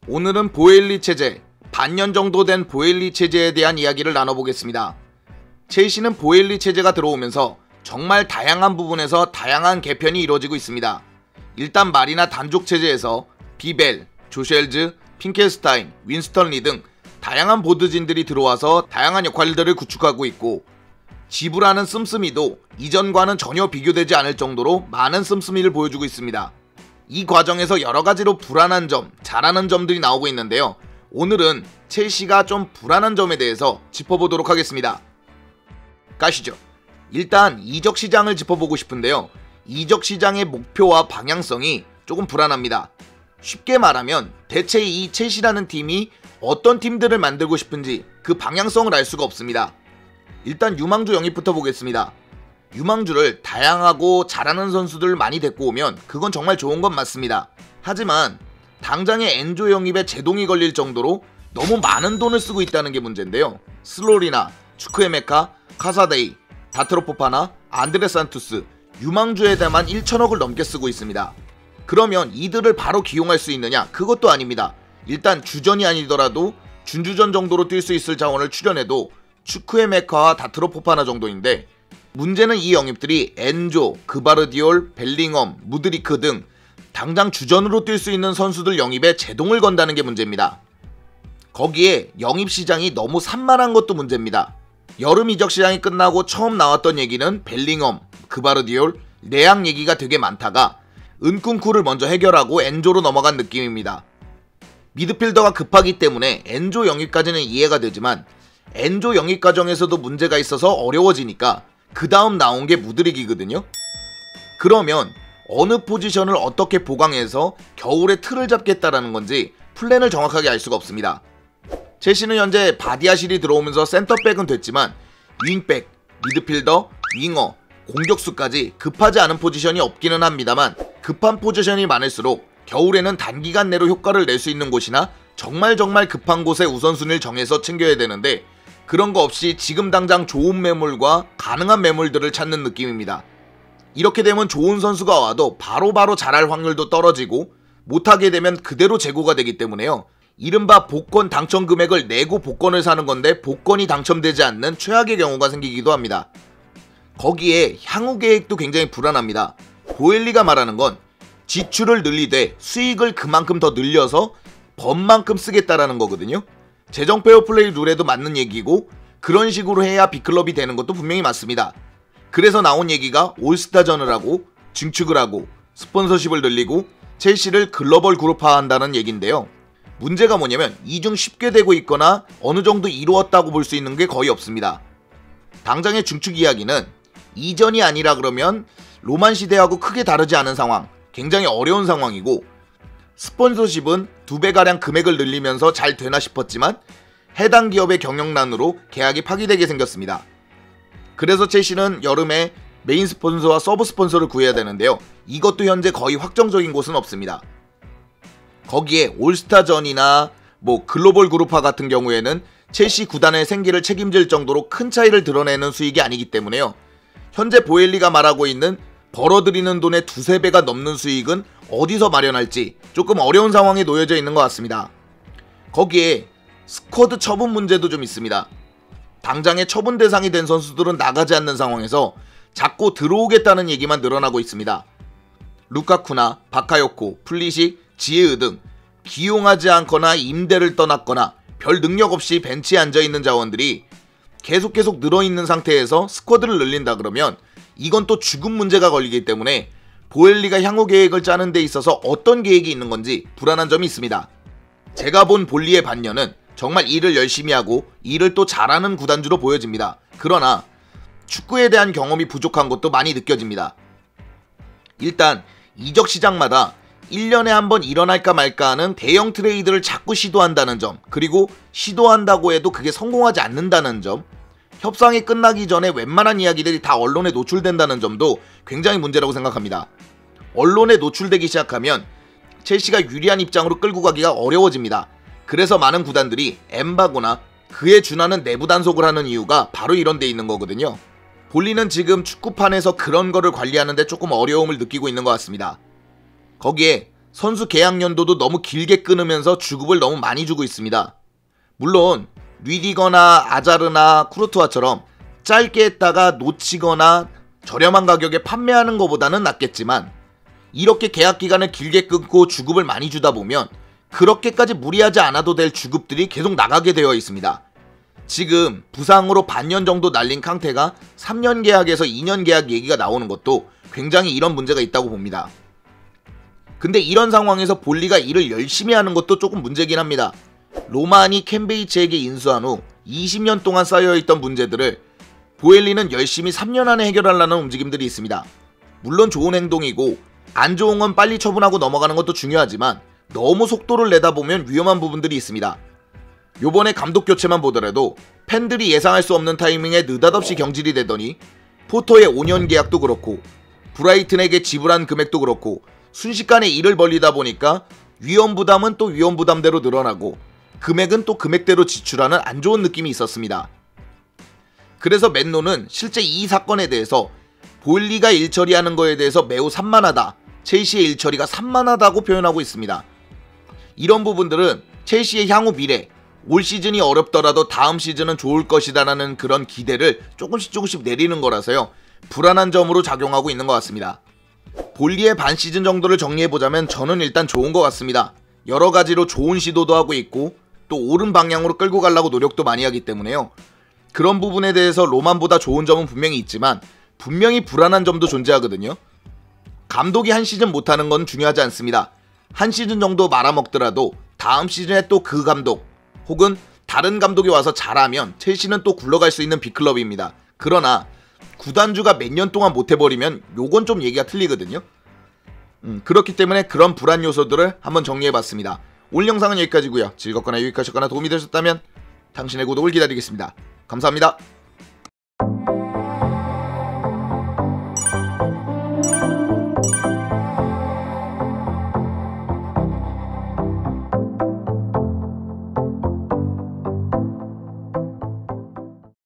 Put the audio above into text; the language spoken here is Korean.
오늘은 보엘리 체제, 반년 정도 된 보엘리 체제에 대한 이야기를 나눠보겠습니다. 첼시는 보엘리 체제가 들어오면서 정말 다양한 부분에서 다양한 개편이 이루어지고 있습니다. 일단 말이나 단족 체제에서 비벨, 조쉘즈, 핑켈스타인, 윈스턴 리 등 다양한 보드진들이 들어와서 다양한 역할들을 구축하고 있고, 지브라는 씀씀이도 이전과는 전혀 비교되지 않을 정도로 많은 씀씀이를 보여주고 있습니다. 이 과정에서 여러가지로 불안한 점, 잘하는 점들이 나오고 있는데요. 오늘은 첼시가 좀 불안한 점에 대해서 짚어보도록 하겠습니다. 가시죠. 일단 이적 시장을 짚어보고 싶은데요. 이적 시장의 목표와 방향성이 조금 불안합니다. 쉽게 말하면 대체 이 첼시라는 팀이 어떤 팀들을 만들고 싶은지 그 방향성을 알 수가 없습니다. 일단 유망주 영입부터 보겠습니다. 유망주를 다양하고 잘하는 선수들 많이 데리고 오면 그건 정말 좋은 건 맞습니다. 하지만 당장의 엔조 영입에 제동이 걸릴 정도로 너무 많은 돈을 쓰고 있다는 게 문제인데요. 슬로리나, 추크에메카, 카사데이, 다트로포파나, 안드레 산투스, 유망주에다만 1천억을 넘게 쓰고 있습니다. 그러면 이들을 바로 기용할 수 있느냐? 그것도 아닙니다. 일단 주전이 아니더라도 준주전 정도로 뛸 수 있을 자원을 출연해도 추크에메카와 다트로포파나 정도인데, 문제는 이 영입들이 엔조, 그바르디올, 벨링엄, 무드리크 등 당장 주전으로 뛸 수 있는 선수들 영입에 제동을 건다는 게 문제입니다. 거기에 영입 시장이 너무 산만한 것도 문제입니다. 여름 이적 시장이 끝나고 처음 나왔던 얘기는 벨링엄, 그바르디올, 레앙 얘기가 되게 많다가 은쿤쿠를 먼저 해결하고 엔조로 넘어간 느낌입니다. 미드필더가 급하기 때문에 엔조 영입까지는 이해가 되지만 엔조 영입 과정에서도 문제가 있어서 어려워지니까 그 다음 나온 게 무드릭이거든요. 그러면 어느 포지션을 어떻게 보강해서 겨울에 틀을 잡겠다라는 건지 플랜을 정확하게 알 수가 없습니다. 첼시는 현재 바디아실이 들어오면서 센터백은 됐지만 윙백, 미드필더, 윙어, 공격수까지 급하지 않은 포지션이 없기는 합니다만, 급한 포지션이 많을수록 겨울에는 단기간 내로 효과를 낼 수 있는 곳이나 정말 급한 곳에 우선순위를 정해서 챙겨야 되는데, 그런 거 없이 지금 당장 좋은 매물과 가능한 매물들을 찾는 느낌입니다. 이렇게 되면 좋은 선수가 와도 바로바로 잘할 확률도 떨어지고, 못하게 되면 그대로 재고가 되기 때문에요. 이른바 복권 당첨 금액을 내고 복권을 사는 건데 복권이 당첨되지 않는 최악의 경우가 생기기도 합니다. 거기에 향후 계획도 굉장히 불안합니다. 보엘리가 말하는 건 지출을 늘리되 수익을 그만큼 더 늘려서 번만큼 쓰겠다라는 거거든요. 재정 페어플레이 룰에도 맞는 얘기고, 그런 식으로 해야 빅클럽이 되는 것도 분명히 맞습니다. 그래서 나온 얘기가 올스타전을 하고 증축을 하고 스폰서십을 늘리고 첼시를 글로벌 그룹화한다는 얘기인데요. 문제가 뭐냐면 이 중 쉽게 되고 있거나 어느 정도 이루었다고 볼 수 있는 게 거의 없습니다. 당장의 증축 이야기는 이전이 아니라 그러면 로만 시대하고 크게 다르지 않은 상황, 굉장히 어려운 상황이고, 스폰서십은 2배가량 금액을 늘리면서 잘 되나 싶었지만 해당 기업의 경영난으로 계약이 파기되게 생겼습니다. 그래서 첼시는 여름에 메인 스폰서와 서브 스폰서를 구해야 되는데요. 이것도 현재 거의 확정적인 곳은 없습니다. 거기에 올스타전이나 글로벌 그룹화 같은 경우에는 첼시 구단의 생계를 책임질 정도로 큰 차이를 드러내는 수익이 아니기 때문에요. 현재 보엘리가 말하고 있는 벌어들이는 돈의 2~3배가 넘는 수익은 어디서 마련할지 조금 어려운 상황에 놓여져 있는 것 같습니다. 거기에 스쿼드 처분 문제도 좀 있습니다. 당장의 처분 대상이 된 선수들은 나가지 않는 상황에서 자꾸 들어오겠다는 얘기만 늘어나고 있습니다. 루카쿠나 바카요코, 플리식, 지에으 등 기용하지 않거나 임대를 떠났거나 별 능력 없이 벤치에 앉아있는 자원들이 계속 늘어있는 상태에서 스쿼드를 늘린다 그러면 이건 또 죽음 문제가 걸리기 때문에 보엘리가 향후 계획을 짜는 데 있어서 어떤 계획이 있는 건지 불안한 점이 있습니다. 제가 본 볼리의 반년은 정말 일을 열심히 하고 일을 또 잘하는 구단주로 보여집니다. 그러나 축구에 대한 경험이 부족한 것도 많이 느껴집니다. 일단 이적 시장마다 1년에 한 번 일어날까 말까 하는 대형 트레이드를 자꾸 시도한다는 점, 그리고 시도한다고 해도 그게 성공하지 않는다는 점, 협상이 끝나기 전에 웬만한 이야기들이 다 언론에 노출된다는 점도 굉장히 문제라고 생각합니다. 언론에 노출되기 시작하면 첼시가 유리한 입장으로 끌고 가기가 어려워집니다. 그래서 많은 구단들이 엠바고나 그에 준하는 내부 단속을 하는 이유가 바로 이런 데 있는 거거든요. 볼리는 지금 축구판에서 그런 거를 관리하는데 조금 어려움을 느끼고 있는 것 같습니다. 거기에 선수 계약 연도도 너무 길게 끊으면서 주급을 너무 많이 주고 있습니다. 물론 뉘디거나 아자르나 쿠르투아처럼 짧게 했다가 놓치거나 저렴한 가격에 판매하는 것보다는 낫겠지만 이렇게 계약 기간을 길게 끊고 주급을 많이 주다 보면 그렇게까지 무리하지 않아도 될 주급들이 계속 나가게 되어 있습니다. 지금 부상으로 반년 정도 날린 캉테가 3년 계약에서 2년 계약 얘기가 나오는 것도 굉장히 이런 문제가 있다고 봅니다. 근데 이런 상황에서 볼리가 일을 열심히 하는 것도 조금 문제긴 합니다. 로만이 캔베이츠에게 인수한 후 20년 동안 쌓여있던 문제들을 보엘리는 열심히 3년 안에 해결하려는 움직임들이 있습니다. 물론 좋은 행동이고 안 좋은 건 빨리 처분하고 넘어가는 것도 중요하지만 너무 속도를 내다 보면 위험한 부분들이 있습니다. 요번에 감독 교체만 보더라도 팬들이 예상할 수 없는 타이밍에 느닷없이 경질이 되더니 포터의 5년 계약도 그렇고 브라이튼에게 지불한 금액도 그렇고 순식간에 일을 벌리다 보니까 위험 부담은 또 위험 부담대로 늘어나고 금액은 또 금액대로 지출하는 안 좋은 느낌이 있었습니다. 그래서 맨노는 실제 이 사건에 대해서 보일리가 일 처리하는 거에 대해서 매우 산만하다, 첼시의 일 처리가 산만하다고 표현하고 있습니다. 이런 부분들은 첼시의 향후 미래, 올 시즌이 어렵더라도 다음 시즌은 좋을 것이다 라는 그런 기대를 조금씩 내리는 거라서요, 불안한 점으로 작용하고 있는 것 같습니다. 볼리의 반 시즌 정도를 정리해보자면 저는 일단 좋은 것 같습니다. 여러 가지로 좋은 시도도 하고 있고 또 옳은 방향으로 끌고 가려고 노력도 많이 하기 때문에요. 그런 부분에 대해서 로만보다 좋은 점은 분명히 있지만 분명히 불안한 점도 존재하거든요. 감독이 한 시즌 못하는 건 중요하지 않습니다. 한 시즌 정도 말아먹더라도 다음 시즌에 또 그 감독 혹은 다른 감독이 와서 잘하면 첼시는 또 굴러갈 수 있는 빅클럽입니다. 그러나 구단주가 몇 년 동안 못해버리면 요건 좀 얘기가 틀리거든요. 그렇기 때문에 그런 불안 요소들을 한번 정리해봤습니다. 오늘 영상은 여기까지고요. 즐겁거나 유익하셨거나 도움이 되셨다면 당신의 구독을 기다리겠습니다. 감사합니다.